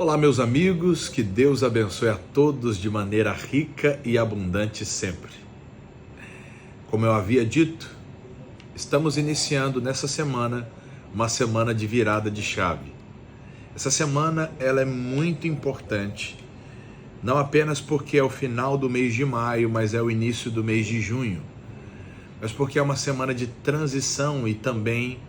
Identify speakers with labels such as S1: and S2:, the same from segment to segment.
S1: Olá, meus amigos, que Deus abençoe a todos de maneira rica e abundante sempre. Como eu havia dito, estamos iniciando nessa semana uma semana de virada de chave. Essa semana ela é muito importante, não apenas porque é o final do mês de maio, mas é o início do mês de junho, mas porque é uma semana de transição e também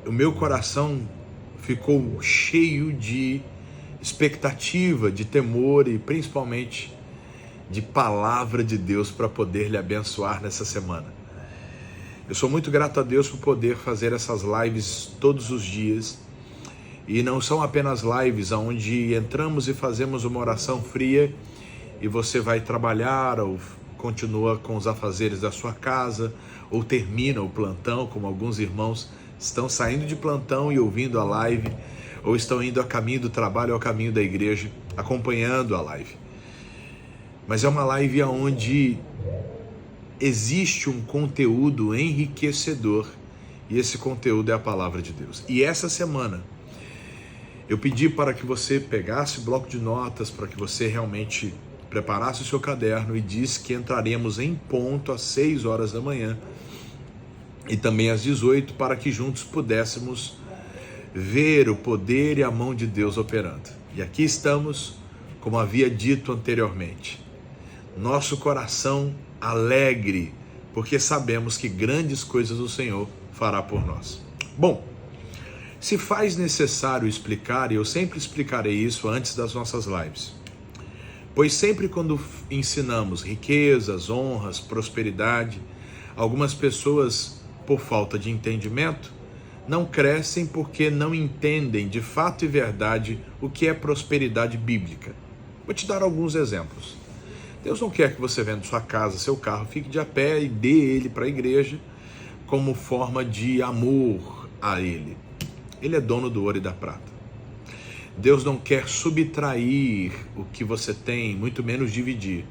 S1: o meu coração ficou cheio de expectativa, de temor e principalmente de palavra de Deus para poder lhe abençoar nessa semana. Eu sou muito grato a Deus por poder fazer essas lives todos os dias, e não são apenas lives onde entramos e fazemos uma oração fria e você vai trabalhar ou continua com os afazeres da sua casa ou termina o plantão, como alguns irmãos estão saindo de plantão e ouvindo a live, ou estão indo a caminho do trabalho ou a caminho da igreja, acompanhando a live. Mas é uma live onde existe um conteúdo enriquecedor, e esse conteúdo é a palavra de Deus. E essa semana, eu pedi para que você pegasse o bloco de notas, para que você realmente preparasse o seu caderno, e disse que entraremos em ponto às 6 horas da manhã, e também às 18, para que juntos pudéssemos ver o poder e a mão de Deus operando. E aqui estamos, como havia dito anteriormente, nosso coração alegre, porque sabemos que grandes coisas o Senhor fará por nós. Bom, se faz necessário explicar, e eu sempre explicarei isso antes das nossas lives, pois sempre quando ensinamos riquezas, honras, prosperidade, algumas pessoas, por falta de entendimento, não crescem porque não entendem de fato e verdade o que é prosperidade bíblica. Vou te dar alguns exemplos. Deus não quer que você venda sua casa, seu carro, fique de a pé e dê ele para a igreja como forma de amor a Ele. Ele é dono do ouro e da prata. Deus não quer subtrair o que você tem, muito menos dividir.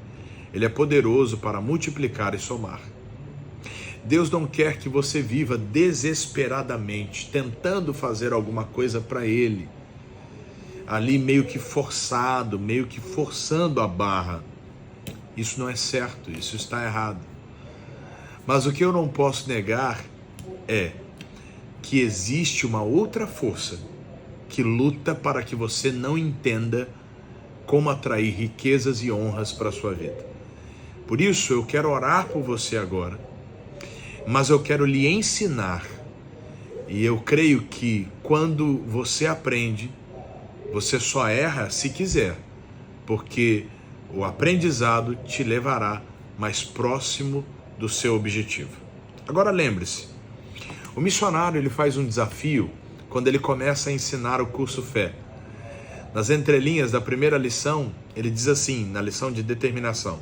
S1: Ele é poderoso para multiplicar e somar. Deus não quer que você viva desesperadamente, tentando fazer alguma coisa para Ele, ali meio que forçado, meio que forçando a barra. Isso não é certo, isso está errado. Mas o que eu não posso negar é que existe uma outra força que luta para que você não entenda como atrair riquezas e honras para a sua vida. Por isso eu quero orar por você agora, mas eu quero lhe ensinar, e eu creio que quando você aprende, você só erra se quiser, porque o aprendizado te levará mais próximo do seu objetivo. Agora lembre-se, o missionário ele faz um desafio quando ele começa a ensinar o curso Fé. Nas entrelinhas da primeira lição, ele diz assim, na lição de determinação: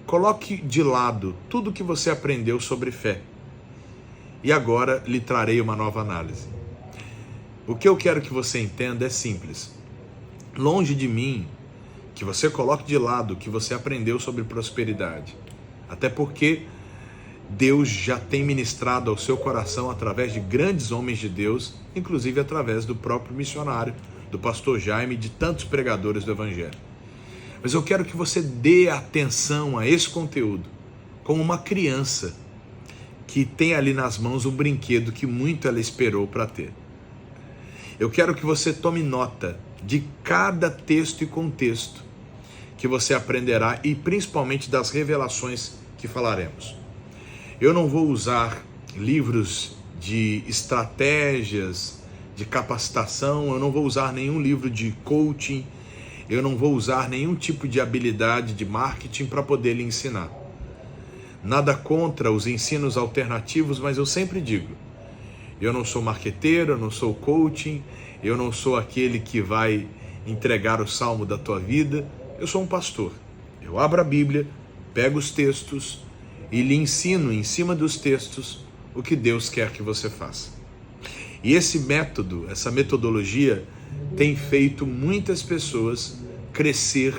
S1: coloque de lado tudo que você aprendeu sobre fé, e agora lhe trarei uma nova análise. O que eu quero que você entenda é simples. Longe de mim que você coloque de lado o que você aprendeu sobre prosperidade, até porque Deus já tem ministrado ao seu coração através de grandes homens de Deus, inclusive através do próprio missionário, do pastor Jaime e de tantos pregadores do Evangelho. Mas eu quero que você dê atenção a esse conteúdo como uma criança que tem ali nas mãos um brinquedo que muito ela esperou para ter. Eu quero que você tome nota de cada texto e contexto que você aprenderá, e principalmente das revelações que falaremos. Eu não vou usar livros de estratégias, de capacitação, eu não vou usar nenhum livro de coaching, eu não vou usar nenhum tipo de habilidade de marketing para poder lhe ensinar. Nada contra os ensinos alternativos, mas eu sempre digo, eu não sou marqueteiro, eu não sou coaching, eu não sou aquele que vai entregar o salmo da tua vida, eu sou um pastor. Eu abro a Bíblia, pego os textos e lhe ensino em cima dos textos o que Deus quer que você faça. E esse método, essa metodologia, tem feito muitas pessoas crescer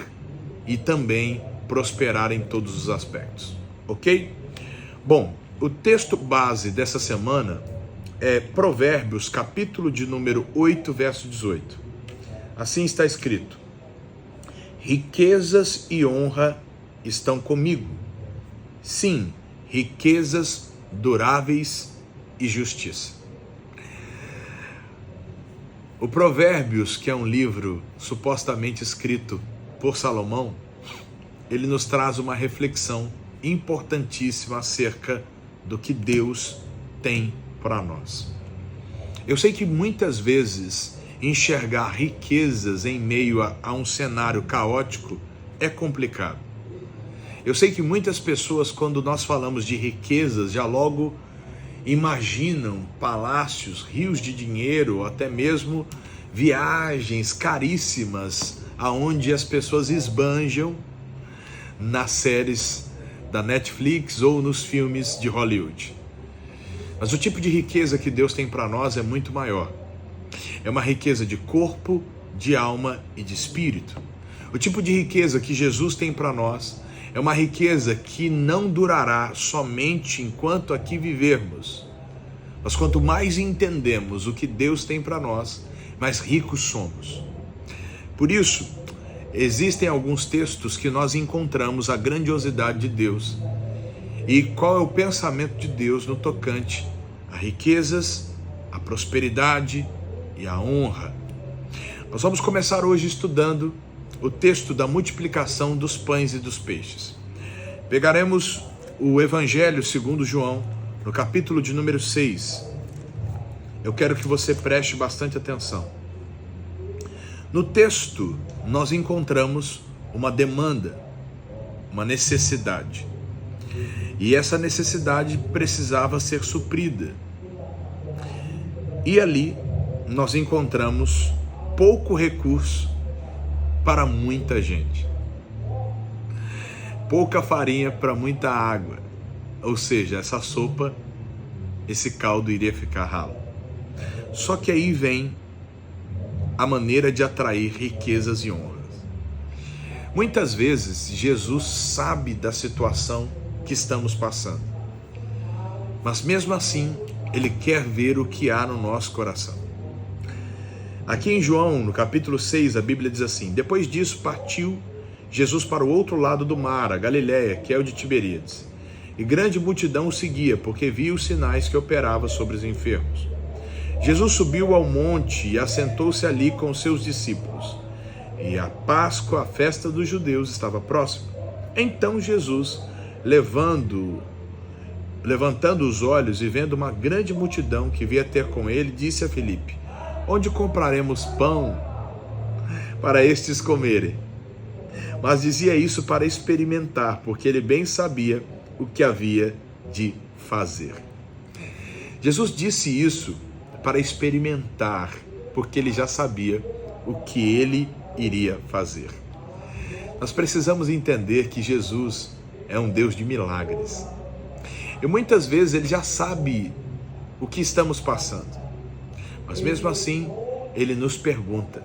S1: e também prosperar em todos os aspectos, ok? Bom, o texto base dessa semana Provérbios, capítulo de número 8, verso 18. Assim está escrito: riquezas e honra estão comigo. Sim, riquezas duráveis e justiça. O Provérbios, que é um livro supostamente escrito por Salomão, ele nos traz uma reflexão importantíssima acerca do que Deus tem para nós. Eu sei que muitas vezes enxergar riquezas em meio a um cenário caótico é complicado. Eu sei que muitas pessoas, quando nós falamos de riquezas, já logo imaginam palácios, rios de dinheiro, ou até mesmo viagens caríssimas, aonde as pessoas esbanjam nas séries da Netflix ou nos filmes de Hollywood. Mas o tipo de riqueza que Deus tem para nós é muito maior. É uma riqueza de corpo, de alma e de espírito. O tipo de riqueza que Jesus tem para nós é uma riqueza que não durará somente enquanto aqui vivermos. Mas quanto mais entendemos o que Deus tem para nós, mais ricos somos. Por isso, existem alguns textos que nós encontramos a grandiosidade de Deus e qual é o pensamento de Deus no tocante a riquezas, a prosperidade e a honra. Nós vamos começar hoje estudando o texto da multiplicação dos pães e dos peixes. Pegaremos o Evangelho segundo João, no capítulo de número 6. Eu quero que você preste bastante atenção. No texto, nós encontramos uma demanda, uma necessidade. E essa necessidade precisava ser suprida. E ali nós encontramos pouco recurso para muita gente. Pouca farinha para muita água. Ou seja, essa sopa, esse caldo iria ficar ralo. Só que aí vem a maneira de atrair riquezas e honras. Muitas vezes Jesus sabe da situação que estamos passando, mas mesmo assim Ele quer ver o que há no nosso coração. Aqui em João, no capítulo 6, a Bíblia diz assim: depois disso partiu Jesus para o outro lado do mar, a Galiléia, que é o de Tiberíades. E grande multidão o seguia, porque via os sinais que operava sobre os enfermos. Jesus subiu ao monte e assentou-se ali com os seus discípulos. E a Páscoa, a festa dos judeus, estava próxima. Então Jesus, levantando os olhos e vendo uma grande multidão que vinha ter com ele, disse a Filipe: onde compraremos pão para estes comerem? Mas dizia isso para experimentar, porque ele bem sabia o que havia de fazer. Jesus disse isso para experimentar, porque ele já sabia o que ele iria fazer. Nós precisamos entender que Jesus é um Deus de milagres. E muitas vezes ele já sabe o que estamos passando. Mas mesmo assim, ele nos pergunta.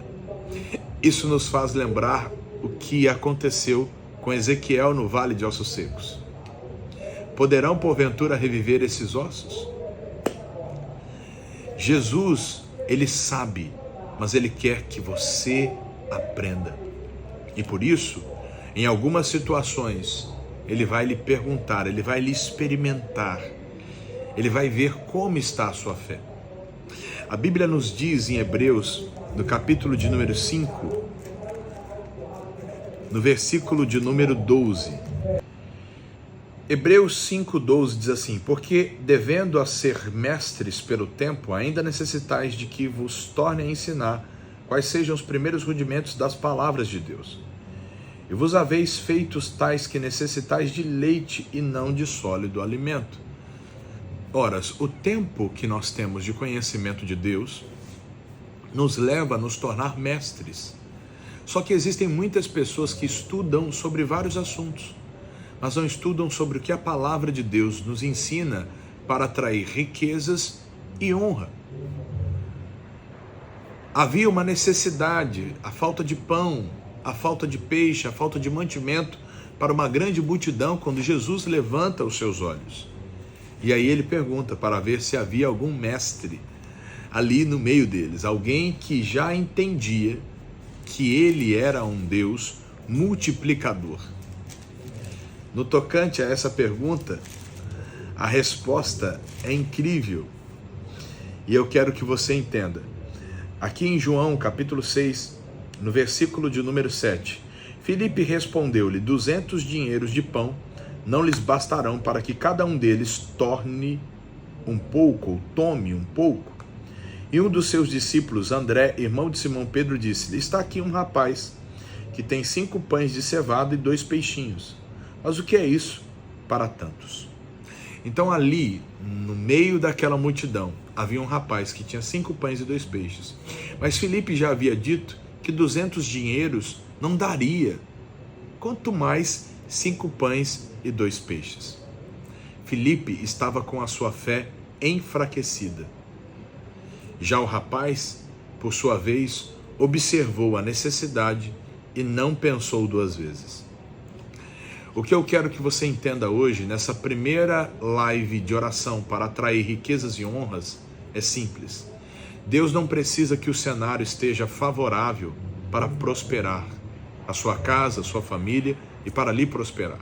S1: Isso nos faz lembrar o que aconteceu com Ezequiel no Vale de Ossos Secos. Poderão porventura reviver esses ossos? Jesus, ele sabe, mas ele quer que você aprenda. E por isso, em algumas situações, ele vai lhe perguntar, ele vai lhe experimentar, ele vai ver como está a sua fé. A Bíblia nos diz em Hebreus, no capítulo de número 5, no versículo de número 12. Hebreus 5,12 diz assim: porque devendo a ser mestres pelo tempo, ainda necessitais de que vos torne a ensinar quais sejam os primeiros rudimentos das palavras de Deus. E vos haveis feitos tais que necessitais de leite e não de sólido alimento. Ora, o tempo que nós temos de conhecimento de Deus nos leva a nos tornar mestres. Só que existem muitas pessoas que estudam sobre vários assuntos, mas não estudam sobre o que a palavra de Deus nos ensina para atrair riquezas e honra. Havia uma necessidade, a falta de pão, a falta de peixe, a falta de mantimento para uma grande multidão quando Jesus levanta os seus olhos. E aí ele pergunta para ver se havia algum mestre ali no meio deles, alguém que já entendia que ele era um Deus multiplicador. No tocante a essa pergunta, a resposta é incrível. E eu quero que você entenda. Aqui em João, capítulo 6, no versículo de número 7, Filipe respondeu-lhe: 200 dinheiros de pão não lhes bastarão para que cada um deles torne um pouco, ou tome um pouco. E um dos seus discípulos, André, irmão de Simão Pedro, disse-lhe: está aqui um rapaz que tem 5 pães de cevada e 2 peixinhos. Mas o que é isso para tantos? Então ali, no meio daquela multidão, havia um rapaz que tinha 5 pães e 2 peixes. Mas Filipe já havia dito que 200 dinheiros não daria, quanto mais 5 pães e 2 peixes. Filipe estava com a sua fé enfraquecida. Já o rapaz, por sua vez, observou a necessidade e não pensou 2 vezes. O que eu quero que você entenda hoje, nessa primeira live de oração para atrair riquezas e honras, é simples. Deus não precisa que o cenário esteja favorável para prosperar a sua casa, a sua família e para lhe prosperar.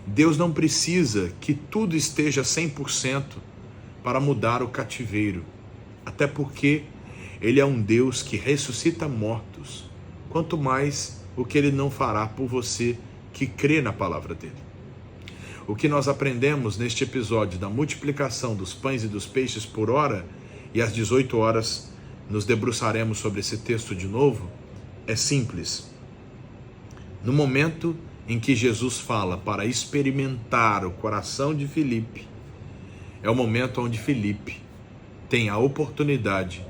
S1: Deus não precisa que tudo esteja 100% para mudar o cativeiro, até porque Ele é um Deus que ressuscita mortos, quanto mais o que Ele não fará por você que crê na palavra dele. O que nós aprendemos neste episódio da multiplicação dos pães e dos peixes por hora, e às 18 horas nos debruçaremos sobre esse texto de novo, é simples. No momento em que Jesus fala para experimentar o coração de Filipe, é o momento onde Filipe tem a oportunidade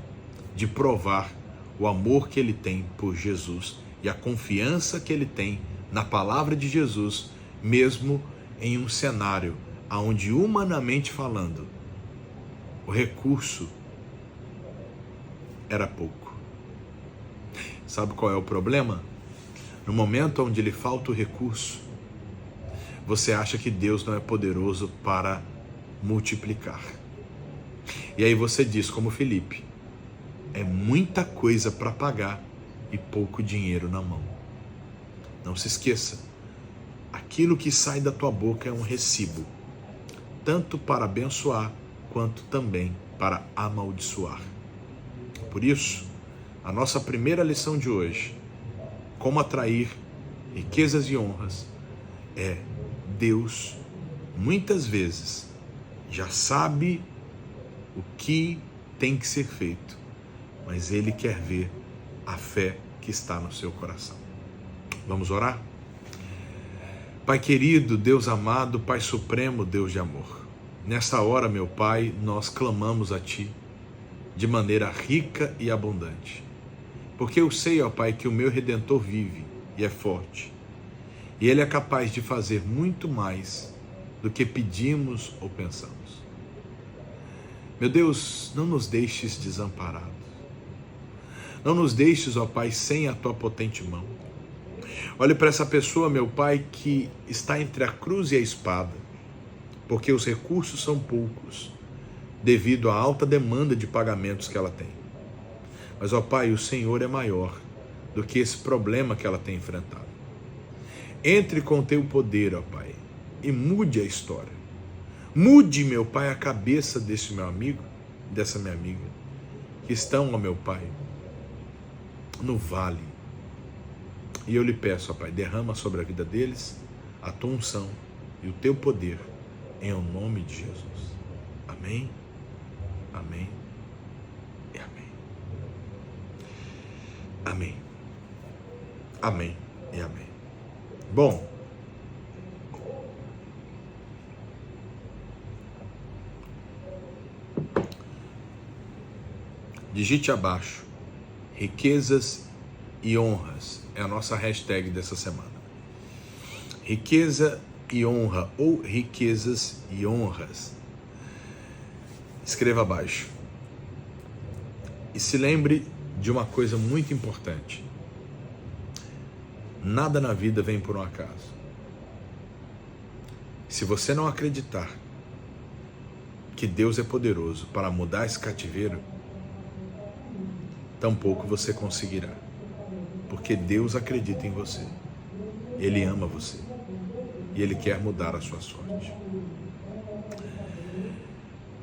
S1: de provar o amor que ele tem por Jesus e a confiança que ele tem na palavra de Jesus, mesmo em um cenário onde, humanamente falando, o recurso era pouco. Sabe qual é o problema? No momento onde lhe falta o recurso, você acha que Deus não é poderoso para multiplicar. E aí você diz, como Filipe: é muita coisa para pagar e pouco dinheiro na mão. Não se esqueça, aquilo que sai da tua boca é um recibo, tanto para abençoar, quanto também para amaldiçoar. Por isso, a nossa primeira lição de hoje, como atrair riquezas e honras, é: Deus, muitas vezes, já sabe o que tem que ser feito, mas Ele quer ver a fé que está no seu coração. Vamos orar? Pai querido, Deus amado, Pai supremo, Deus de amor. Nessa hora, meu Pai, nós clamamos a Ti de maneira rica e abundante. Porque eu sei, ó Pai, que o meu Redentor vive e é forte. E Ele é capaz de fazer muito mais do que pedimos ou pensamos. Meu Deus, não nos deixes desamparados. Não nos deixes, ó Pai, sem a Tua potente mão. Olhe para essa pessoa, meu Pai, que está entre a cruz e a espada, porque os recursos são poucos, devido à alta demanda de pagamentos que ela tem. Mas, ó Pai, o Senhor é maior do que esse problema que ela tem enfrentado. Entre com Teu poder, ó Pai, e mude a história. Mude, meu Pai, a cabeça desse meu amigo, dessa minha amiga, que estão, ó meu Pai, no vale. E eu lhe peço, ó Pai, derrama sobre a vida deles a Tua unção e o Teu poder, em o nome de Jesus. Amém, amém e amém. Amém, amém e amém. Bom, digite abaixo: riquezas e honras é a nossa hashtag dessa semana. Riqueza e honra, ou riquezas e honras. Escreva abaixo. E se lembre de uma coisa muito importante: nada na vida vem por um acaso. Se você não acreditar que Deus é poderoso para mudar esse cativeiro, tampouco você conseguirá. Porque Deus acredita em você. Ele ama você. E Ele quer mudar a sua sorte.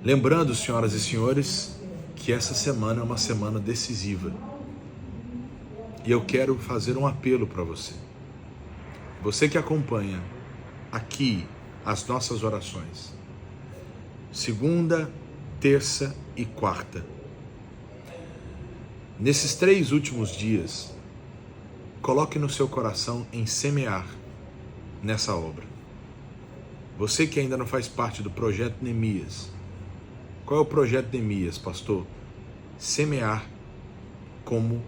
S1: Lembrando, senhoras e senhores, que essa semana é uma semana decisiva. E eu quero fazer um apelo para você. Você que acompanha aqui as nossas orações, segunda, terça e quarta. Nesses 3 últimos dias, coloque no seu coração em semear nessa obra. Você que ainda não faz parte do projeto Neemias. Qual é o projeto Neemias, pastor? Semear como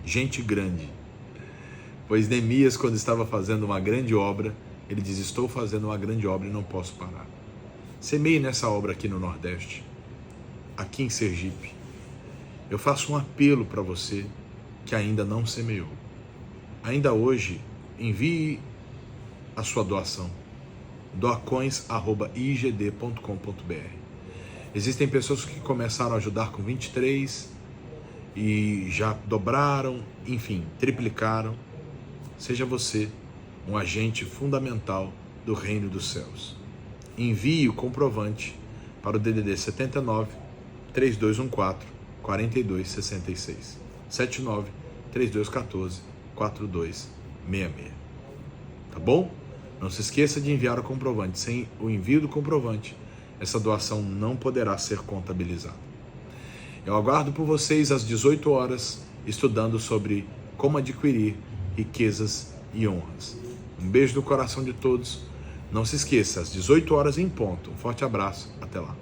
S1: gente grande. Pois Neemias, quando estava fazendo uma grande obra, ele diz: estou fazendo uma grande obra e não posso parar. Semeie nessa obra aqui no Nordeste, aqui em Sergipe. Eu faço um apelo para você que ainda não semeou. Ainda hoje, envie a sua doação. doacões@igd.com.br. Existem pessoas que começaram a ajudar com 23 e já dobraram, enfim, triplicaram. Seja você um agente fundamental do reino dos céus. Envie o comprovante para o DDD 79 3214 4266 79 3214 4266. Tá bom? Não se esqueça de enviar o comprovante. Sem o envio do comprovante, essa doação não poderá ser contabilizada. Eu aguardo por vocês às 18 horas, estudando sobre como adquirir riquezas e honras. Um beijo no coração de todos. Não se esqueça, às 18 horas em ponto. Um forte abraço. Até lá.